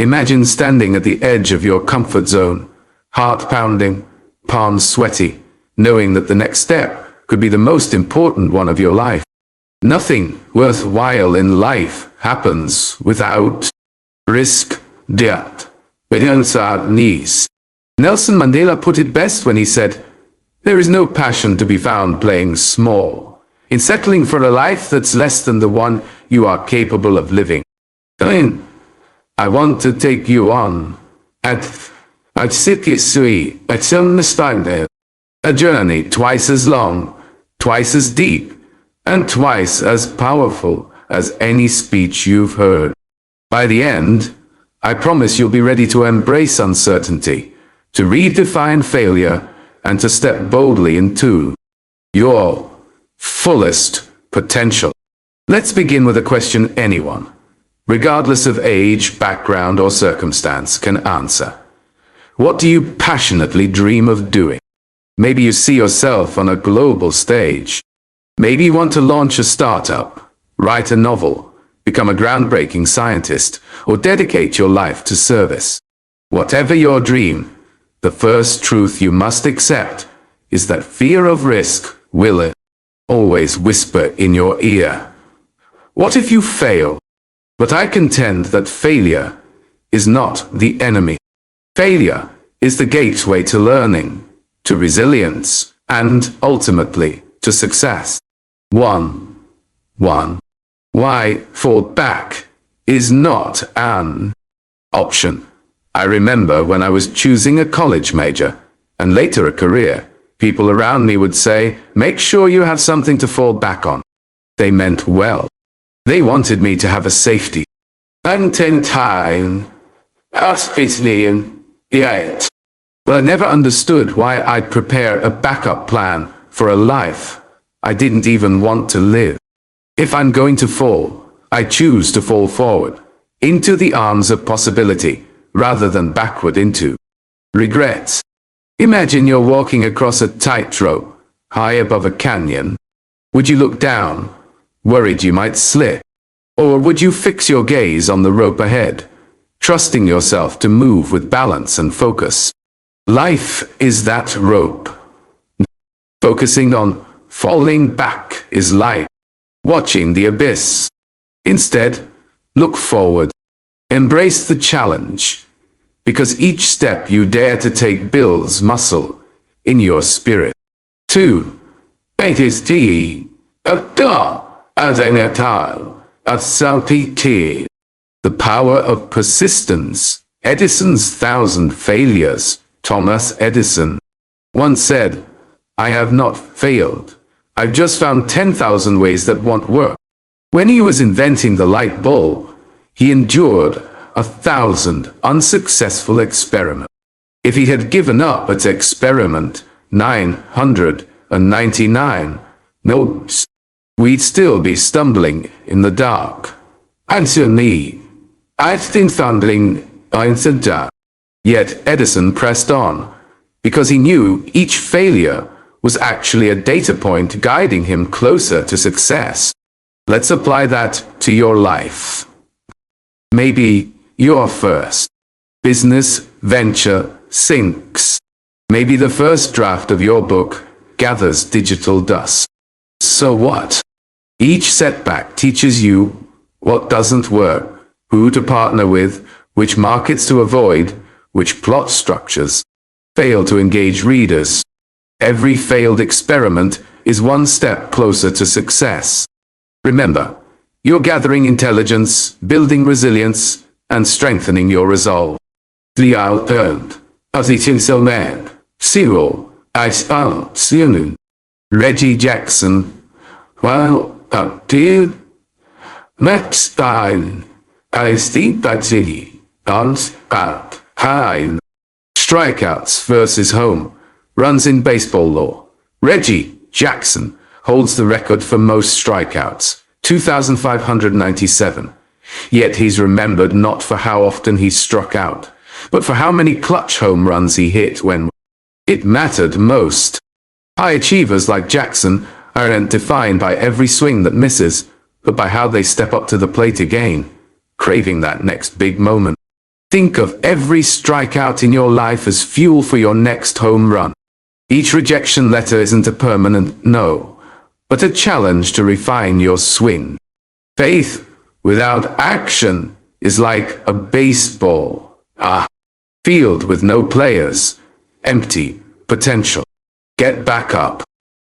Imagine standing at the edge of your comfort zone, heart pounding, palms sweaty, knowing that the next step could be the most important one of your life. Nothing worthwhile in life happens without risk, debt, knees. Nelson Mandela put it best when he said, "There is no passion to be found playing small, in settling for a life that's less than the one you are capable of living." I want to take you on at City Sui, at Sunstone, a journey twice as long, twice as deep, and twice as powerful as any speech you've heard. By the end, I promise you'll be ready to embrace uncertainty, to redefine failure, and to step boldly into your fullest potential. Let's begin with a question anyone, regardless of age, background, or circumstance, can answer. What do you passionately dream of doing? Maybe you see yourself on a global stage. Maybe you want to launch a startup, write a novel, become a groundbreaking scientist, or dedicate your life to service. Whatever your dream, the first truth you must accept is that fear of risk will always whisper in your ear. What if you fail? But I contend that failure is not the enemy. Failure is the gateway to learning, to resilience, and ultimately to success. Why fall back is not an option. I remember when I was choosing a college major, and later a career, people around me would say, "Make sure you have something to fall back on." They meant well. They wanted me to have a safety. And 10 times, yet. But I never understood why I'd prepare a backup plan for a life I didn't even want to live. If I'm going to fall, I choose to fall forward, into the arms of possibility, rather than backward into regrets. Imagine you're walking across a tightrope, high above a canyon. Would you look down, worried you might slip? Or would you fix your gaze on the rope ahead, trusting yourself to move with balance and focus? Life is that rope. Focusing on falling back is like watching the abyss. Instead, look forward. Embrace the challenge, because each step you dare to take builds muscle in your spirit. 2. It is the power of persistence. Edison's 1,000 failures. Thomas Edison once said, "I have not failed. I've just found 10,000 ways that won't work." When he was inventing the light bulb, he endured 1,000 unsuccessful experiments. If he had given up at experiment 999, we'd still be stumbling in the dark. Anthony, I've been stumbling in the dark. Yet Edison pressed on, because he knew each failure was actually a data point guiding him closer to success. Let's apply that to your life. Maybe your first business venture sinks. Maybe the first draft of your book gathers digital dust. So what? Each setback teaches you what doesn't work, who to partner with, which markets to avoid, which plot structures fail to engage readers. Every failed experiment is one step closer to success. Remember, you're gathering intelligence, building resilience, and strengthening your resolve. The outburned, as it is so man, Cyril, I found soon. Reggie Jackson, while up to next time, I think that's it. Dance out. High. Strikeouts versus home runs in baseball lore. Reggie Jackson holds the record for most strikeouts, 2,597. Yet he's remembered not for how often he struck out, but for how many clutch home runs he hit when it mattered most. High achievers like Jackson aren't defined by every swing that misses, but by how they step up to the plate again, craving that next big moment. Think of every strikeout in your life as fuel for your next home run. Each rejection letter isn't a permanent no, but a challenge to refine your swing. Faith without action is like a baseball. Field with no players. Empty potential. Get back up.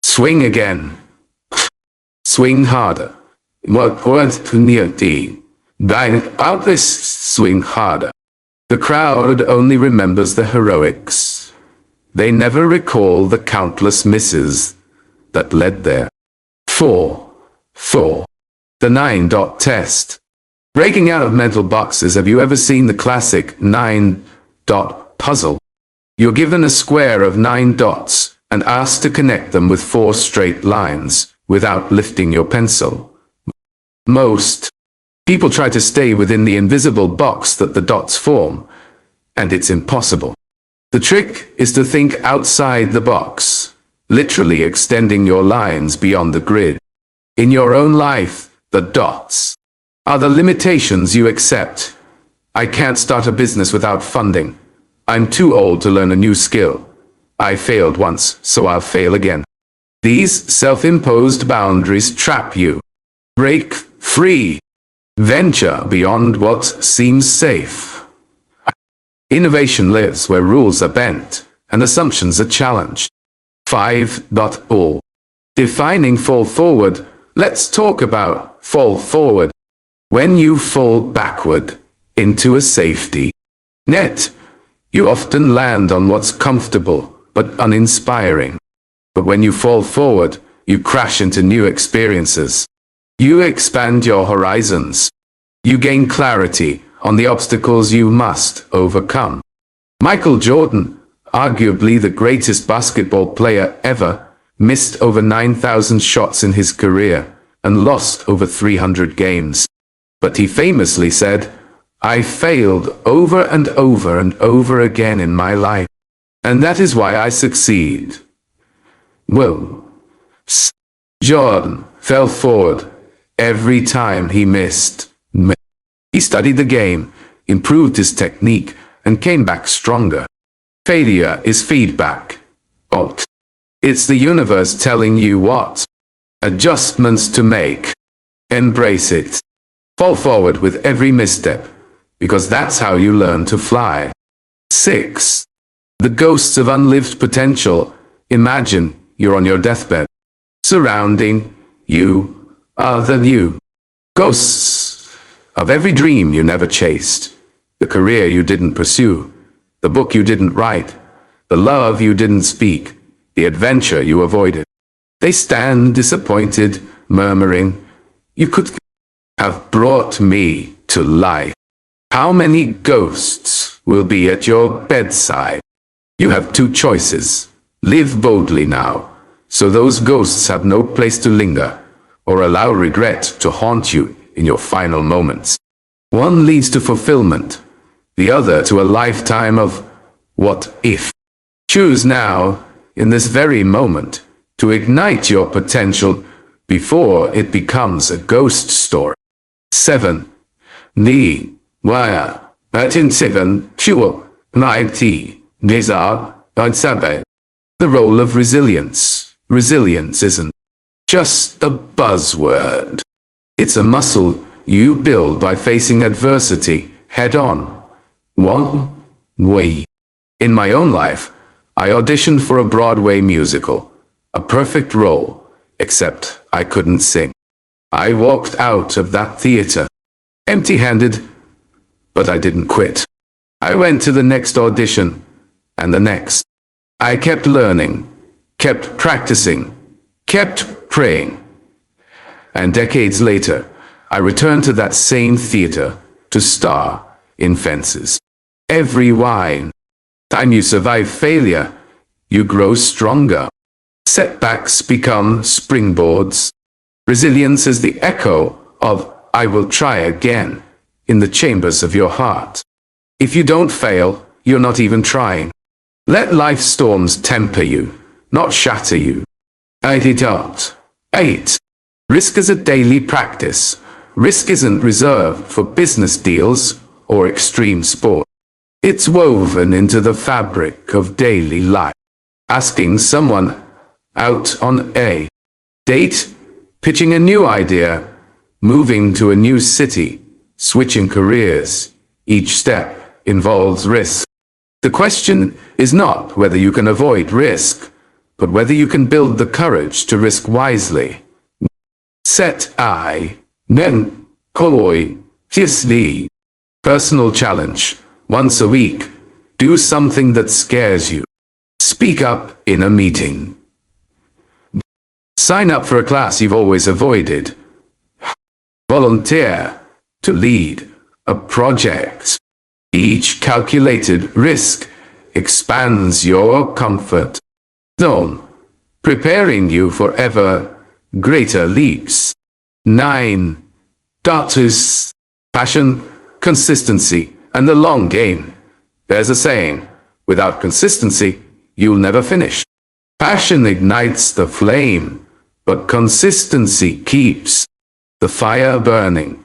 Swing again. Swing harder. What word near D? Out this swing harder. The crowd only remembers the heroics. They never recall the countless misses that led there. 4. The 9-dot test. Breaking out of mental boxes, have you ever seen the classic 9-dot puzzle? You're given a square of 9 dots and asked to connect them with 4 straight lines without lifting your pencil. Most people try to stay within the invisible box that the dots form, and it's impossible. The trick is to think outside the box, literally extending your lines beyond the grid. In your own life, the dots are the limitations you accept. I can't start a business without funding. I'm too old to learn a new skill. I failed once, so I'll fail again. These self-imposed boundaries trap you. Break free. Venture beyond what seems safe. Innovation lives where rules are bent and assumptions are challenged. 5.0. Defining fall forward. Let's talk about fall forward. When you fall backward into a safety net, you often land on what's comfortable but uninspiring. But when you fall forward, you crash into new experiences. You expand your horizons. You gain clarity on the obstacles you must overcome. Michael Jordan, arguably the greatest basketball player ever, missed over 9,000 shots in his career and lost over 300 games. But he famously said, "I failed over and over and over again in my life, and that is why I succeed." Well, Jordan fell forward every time he missed. He studied the game, improved his technique, and came back stronger. Failure is feedback. It's the universe telling you what adjustments to make. Embrace it. Fall forward with every misstep, because that's how you learn to fly. 6. The ghosts of unlived potential. Imagine you're on your deathbed. Surrounding you are the you. Ghosts of every dream you never chased, the career you didn't pursue, the book you didn't write, the love you didn't speak, the adventure you avoided. They stand disappointed, murmuring, "You could have brought me to life." How many ghosts will be at your bedside? You have 2 choices. Live boldly now, so those ghosts have no place to linger, or allow regret to haunt you in your final moments. One leads to fulfillment, the other to a lifetime of what if. Choose now, in this very moment, to ignite your potential before it becomes a ghost story. 7. The wire. 7. Fuel. 90. The role of resilience. Resilience isn't just a buzzword. It's a muscle you build by facing adversity head-on. 1 way. In my own life, I auditioned for a Broadway musical, a perfect role, except I couldn't sing. I walked out of that theater, empty-handed, but I didn't quit. I went to the next audition, and the next. I kept learning, kept practicing, kept praying. And decades later, I returned to that same theater to star in Fences. Every time you survive failure, you grow stronger. Setbacks become springboards. Resilience is the echo of "I will try again" in the chambers of your heart. If you don't fail, you're not even trying. Let life's storms temper you, not shatter you. 8. Risk is a daily practice. Risk isn't reserved for business deals or extreme sport. It's woven into the fabric of daily life. Asking someone out on a date, pitching a new idea, moving to a new city, switching careers. Each step involves risk. The question is not whether you can avoid risk, but whether you can build the courage to risk wisely. Set I, nen, koloi, tisli. Personal challenge. Once a week, do something that scares you. Speak up in a meeting. Sign up for a class you've always avoided. Volunteer to lead a project. Each calculated risk expands your comfort zone, preparing you for ever greater leaps. 9. Datus. Passion, consistency, and the long game. There's a saying, without consistency, you'll never finish. Passion ignites the flame, but consistency keeps the fire burning.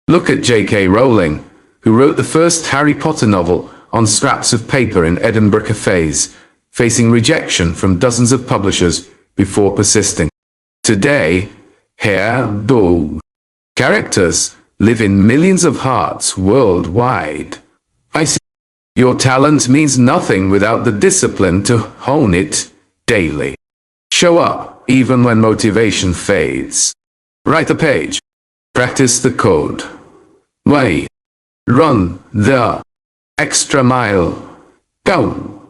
Look at J.K. Rowling, who wrote the first Harry Potter novel on scraps of paper in Edinburgh cafes, facing rejection from dozens of publishers before persisting. Today, her characters live in millions of hearts worldwide. I see. Your talent means nothing without the discipline to hone it daily. Show up even when motivation fades. Write a page. Practice the code. Way. Run the extra mile. Go.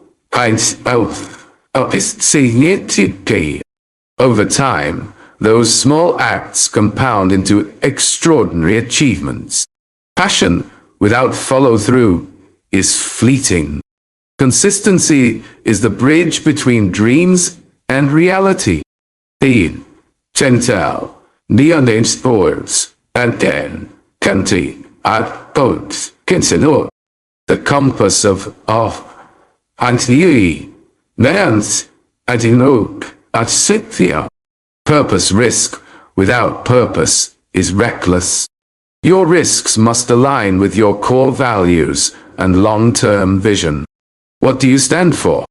Over time, those small acts compound into extraordinary achievements. Passion without follow-through is fleeting. Consistency is the bridge between dreams and reality. Denzel, neon sports, and then country at boats, consider the compass of anti man's anti-note at Cynthia. Purpose risk without purpose is reckless. Your risks must align with your core values and long-term vision. What do you stand for?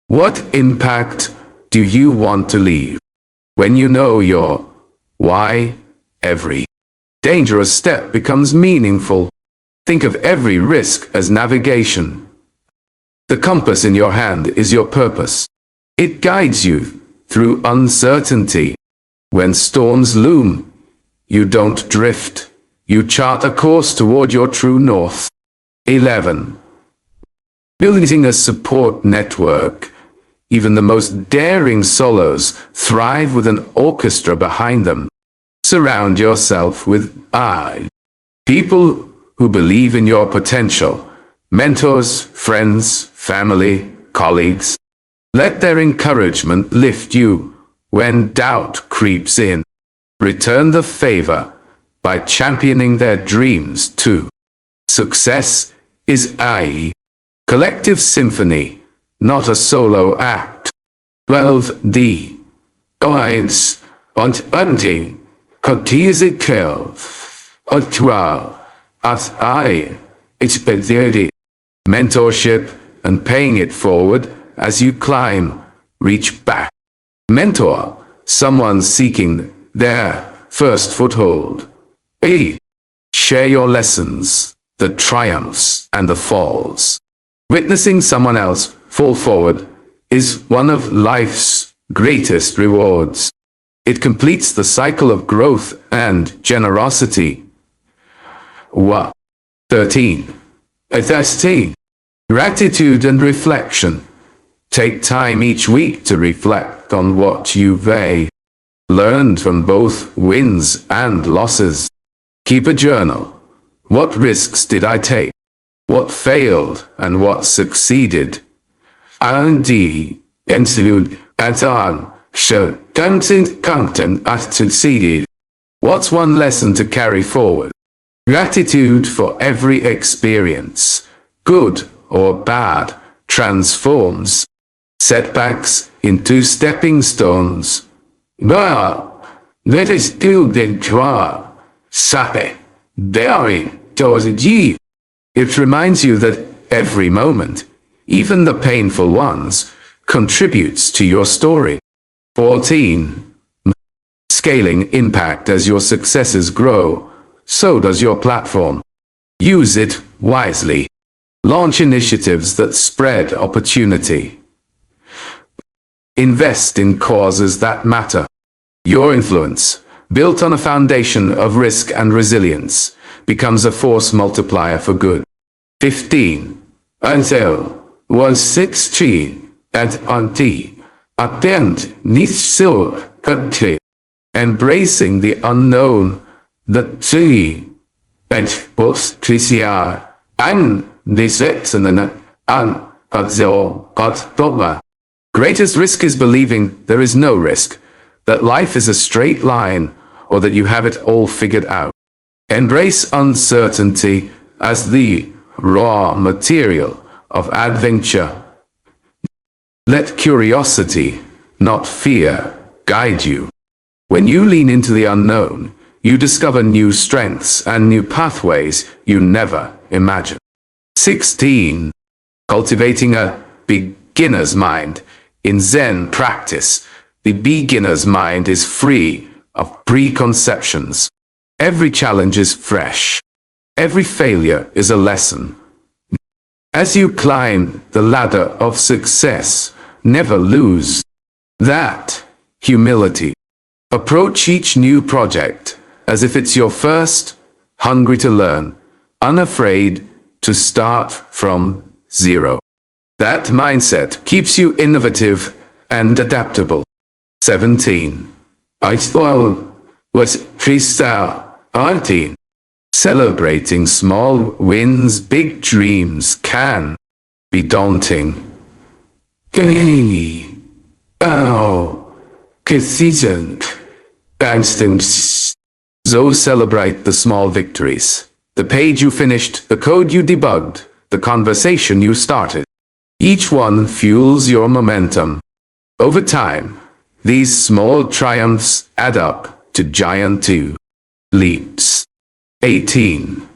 What impact do you want to leave? When you know your why, every dangerous step becomes meaningful. Think of every risk as navigation. The compass in your hand is your purpose. It guides you through uncertainty. When storms loom, you don't drift. You chart a course toward your true north. 11. Building a support network. Even the most daring solos thrive with an orchestra behind them. Surround yourself with people who believe in your potential. Mentors, friends, family, colleagues. Let their encouragement lift you when doubt creeps in. Return the favor by championing their dreams too. Success is a collective symphony, not a solo act. 12. D. Guides und Bunting. Kotizikel. Otwa. As I. Expedited. Mentorship and paying it forward as you climb. Reach back. Mentor. Someone seeking their first foothold. E. Share your lessons, the triumphs and the falls. Witnessing someone else fall forward is one of life's greatest rewards. It completes the cycle of growth and generosity. 13. Gratitude and reflection. Take time each week to reflect on what you've learned from both wins and losses. Keep a journal. What risks did I take? What failed and what succeeded? R&D, interlude, and show content as succeeded. What's one lesson to carry forward? Gratitude for every experience, good or bad, transforms setbacks into stepping stones. Let us do the sape, daring, It reminds you that every moment, even the painful ones, contributes to your story. 14. Scaling impact. As your successes grow, so does your platform. Use it wisely. Launch initiatives that spread opportunity. Invest in causes that matter. Your influence, built on a foundation of risk and resilience, becomes a force multiplier for good. 15. Denzel was 16 and auntie attend Nisil country. Embracing the unknown, the tree, and both Tricia and the Setsanan and Denzel got. Greatest risk is believing there is no risk, that life is a straight line, or that you have it all figured out. Embrace uncertainty as the raw material of adventure. Let curiosity, not fear, guide you. When you lean into the unknown, you discover new strengths and new pathways you never imagined. 16. Cultivating a beginner's mind. In Zen practice, the beginner's mind is free of preconceptions. Every challenge is fresh. Every failure is a lesson. As you climb the ladder of success, never lose that humility. Approach each new project as if it's your first, hungry to learn, unafraid to start from zero. That mindset keeps you innovative and adaptable. 17. Iceland was freestyle 18. Celebrating small wins, big dreams can be daunting. So celebrate the small victories. The page you finished, the code you debugged, the conversation you started. Each one fuels your momentum. Over time, these small triumphs add up to giant leaps. 18.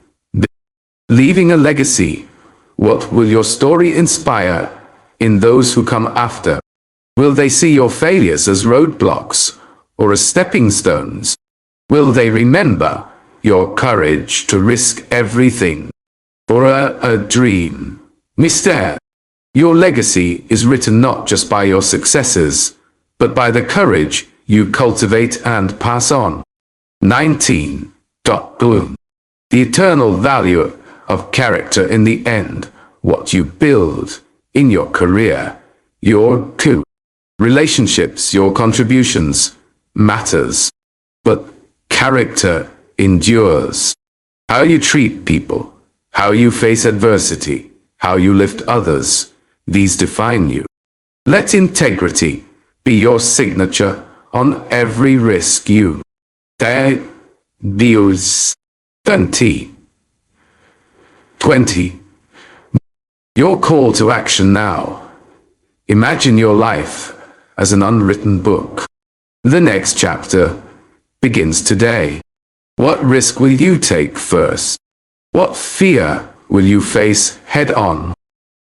Leaving a legacy. What will your story inspire in those who come after? Will they see your failures as roadblocks or as stepping stones? Will they remember your courage to risk everything for a dream? Mr. Your legacy is written not just by your successes, but by the courage you cultivate and pass on. 19. The eternal value of character. In the end, what you build in your career, your relationships, your contributions matters, but character endures. How you treat people, how you face adversity, how you lift others, these define you. Let integrity be your signature on every risk you take. 20. Your call to action now. Imagine your life as an unwritten book. The next chapter begins today. What risk will you take first? What fear will you face head on?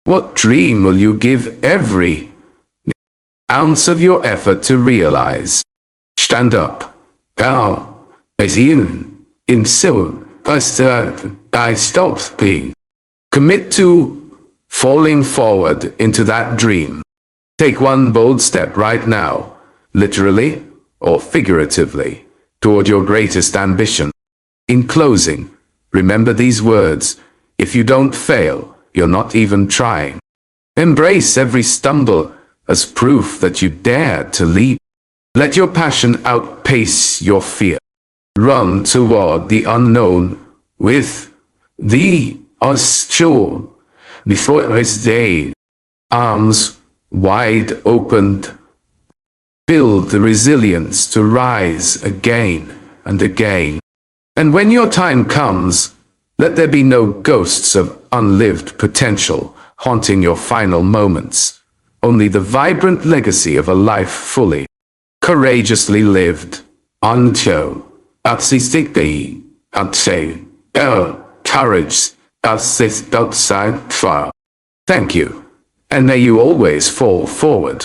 What dream will you give every ounce of your effort to realize? Stand up. Go. As in so, I stopped being. Commit to falling forward into that dream. Take one bold step right now, literally or figuratively, toward your greatest ambition. In closing, remember these words: if you don't fail, you're not even trying. Embrace every stumble as proof that you dared to leap. Let your passion outpace your fear. Run toward the unknown with the unsure before its day. Arms wide opened. Build the resilience to rise again and again. And when your time comes, let there be no ghosts of unlived potential haunting your final moments. Only the vibrant legacy of a life fully, courageously lived. Until artistically, courage does this outside fire. Thank you, and may you always fall forward.